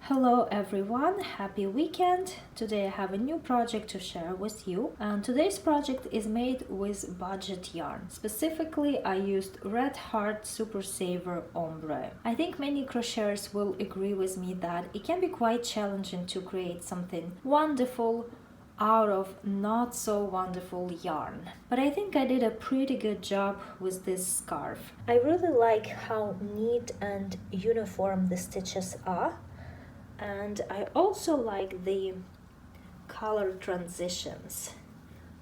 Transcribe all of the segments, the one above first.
Hello everyone, happy weekend! Today I have a new project to share with you, and today's project is made with budget yarn. Specifically, I used Heart Super Saver Ombre. I think many crocheters will agree with me that it can be quite challenging to create something wonderful out of not so wonderful yarn. But I think I did a pretty good job with this scarf. I really like how neat and uniform the stitches are. And I also like the color transitions.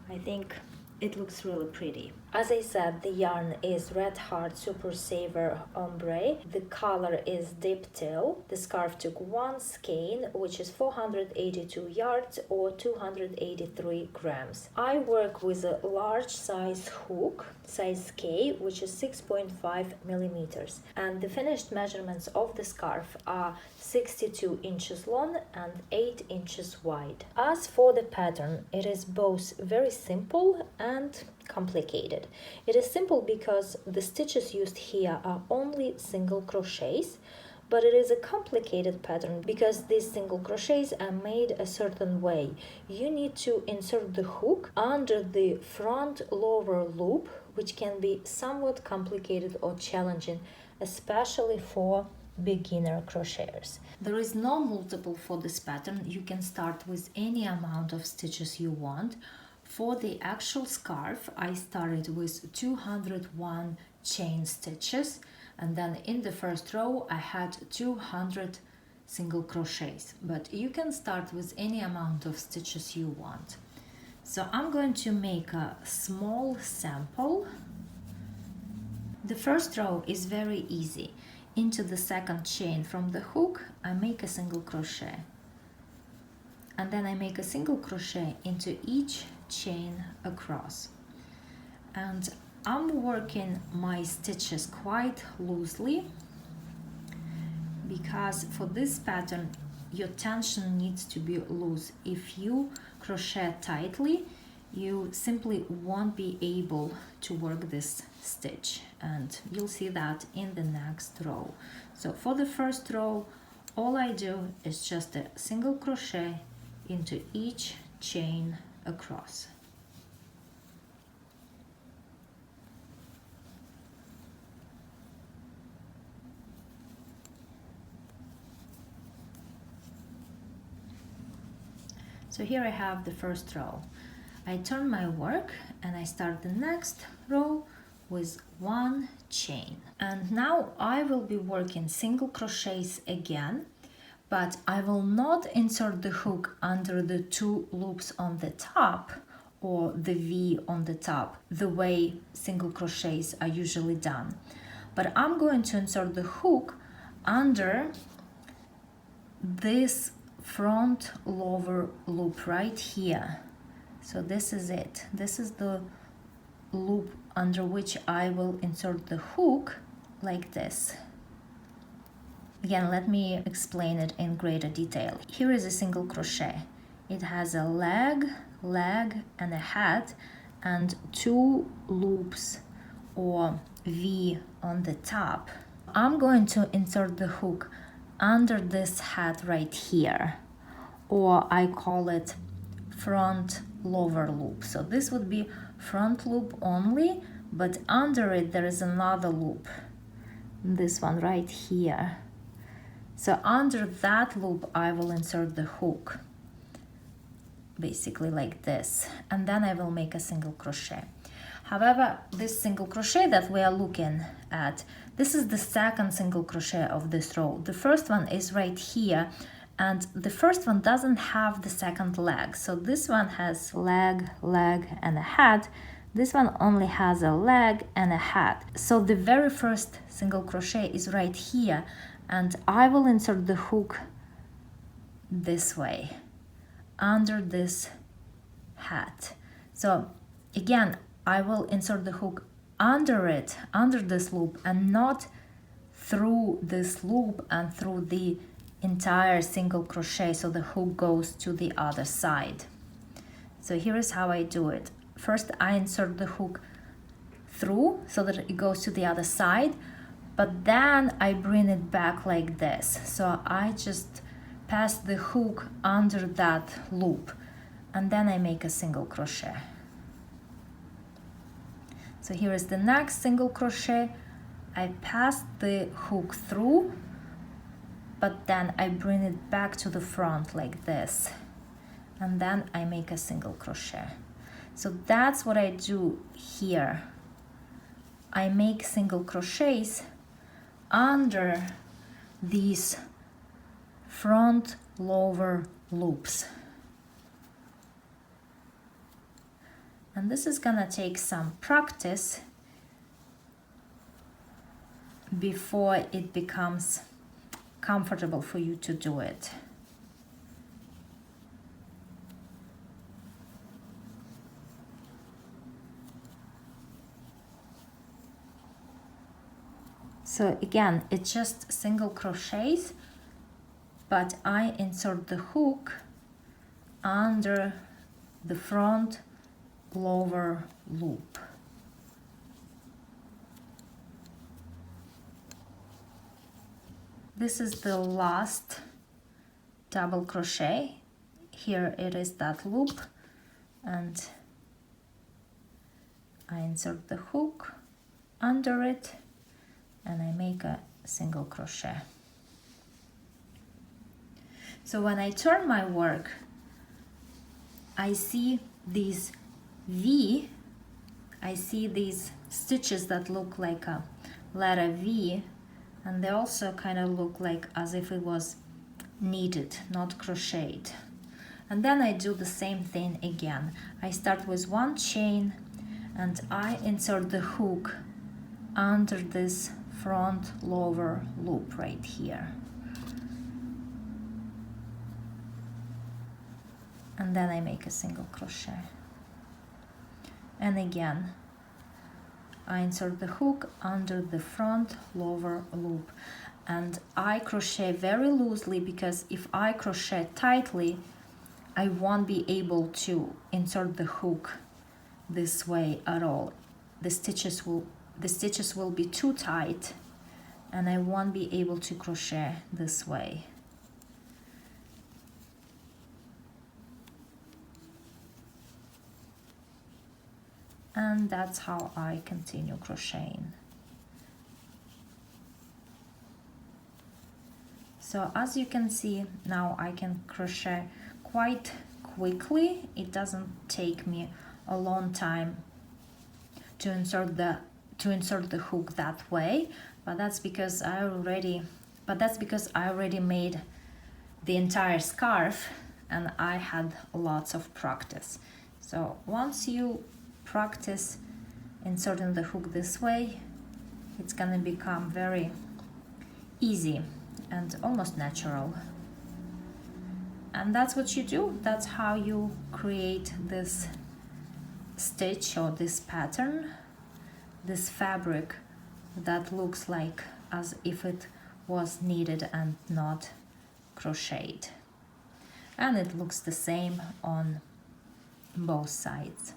I think it looks really pretty. As I said, the yarn is Heart Super Saver Ombre. The color is Deep Teal. The scarf took one skein, which is 482 yards or 283 grams. I work with a large size hook, size K, which is 6.5 millimeters. And the finished measurements of the scarf are 62 inches long and 8 inches wide. As for the pattern, it is both very simple and complicated. It is simple because the stitches used here are only single crochets, but it is a complicated pattern because these single crochets are made a certain way. You need to insert the hook under the front lower loop, which can be somewhat complicated or challenging, especially for beginner crocheters. There is no multiple for this pattern. You can start with any amount of stitches you want. For the actual scarf, I started with 201 chain stitches, and then in the first row I had 200 single crochets, but you can start with any amount of stitches you want. So I'm going to make a small sample. The first row is very easy. Into the second chain from the hook, I make a single crochet, and then I make a single crochet into each chain across. And I'm working my stitches quite loosely because for this pattern your tension needs to be loose. If you crochet tightly, you simply won't be able to work this stitch, and you'll see that in the next row. So for the first row, all I do is just a single crochet into each chain across. So here I have the first row. I turn my work and I start the next row with one chain. And now I will be working single crochets again, but I will not insert the hook under the two loops on the top or the V on the top, the way single crochets are usually done. But I'm going to insert the hook under this front lower loop right here. So this is it. This is the loop under which I will insert the hook like this. Again, let me explain it in greater detail. Here is a single crochet. It has a leg, and a head, and two loops or V on the top. I'm going to insert the hook under this head right here, or I call it front lower loop. So this would be front loop only, but under it there is another loop, this one right here. So under that loop I will insert the hook, basically like this, and then I will make a single crochet. However, this single crochet that we are looking at, this is the second single crochet of this row. The first one is right here, and the first one doesn't have the second leg. So this one has leg, and a head. This one only has a leg and a head. So the very first single crochet is right here, and I will insert the hook this way under this head. So again, I will insert the hook under it, under this loop, and not through this loop and through the entire single crochet, so the hook goes to the other side. So here is how I do it. First I insert the hook through so that it goes to the other side, but then I bring it back like this. So I just pass the hook under that loop, and then I make a single crochet. So here is the next single crochet. I pass the hook through, but then I bring it back to the front like this, and then I make a single crochet. So that's what I do here. I make single crochets under these front lower loops. And this is gonna take some practice before it becomes comfortable for you to do it. So again, it's just single crochets, but I insert the hook under the front lower loop. This is the last double crochet. Here it is that loop, and I insert the hook under it, and I make a single crochet. So when I turn my work, I see these V, I see these stitches that look like a letter V, and they also kind of look like as if it was knitted, not crocheted. And then I do the same thing again. I start with one chain and I insert the hook under this front lower loop right here. And then I make a single crochet. And again, I insert the hook under the front lower loop. And I crochet very loosely, because if I crochet tightly, I won't be able to insert the hook this way at all. The stitches will be too tight, and I won't be able to crochet this way. And that's how I continue crocheting. So as you can see, now I can crochet quite quickly. It doesn't take me a long time to insert the hook that way, but that's because I already made the entire scarf and I had lots of practice. So once you practice inserting the hook this way, it's gonna become very easy and almost natural. And that's what you do. That's how you create this stitch or this pattern, this fabric that looks like as if it was knitted and not crocheted. And it looks the same on both sides.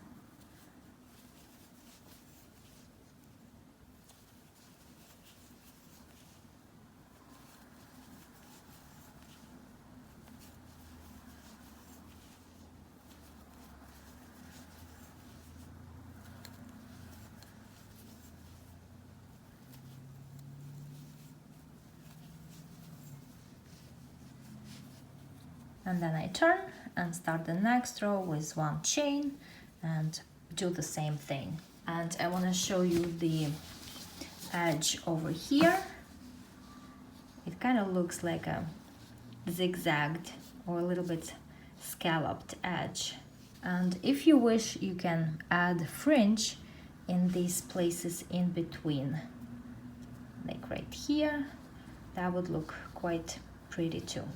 And then I turn and start the next row with one chain and do the same thing. And I want to show you the edge over here. It kind of looks like a zigzagged or a little bit scalloped edge. And if you wish, you can add fringe in these places in between, like right here. That would look quite pretty too.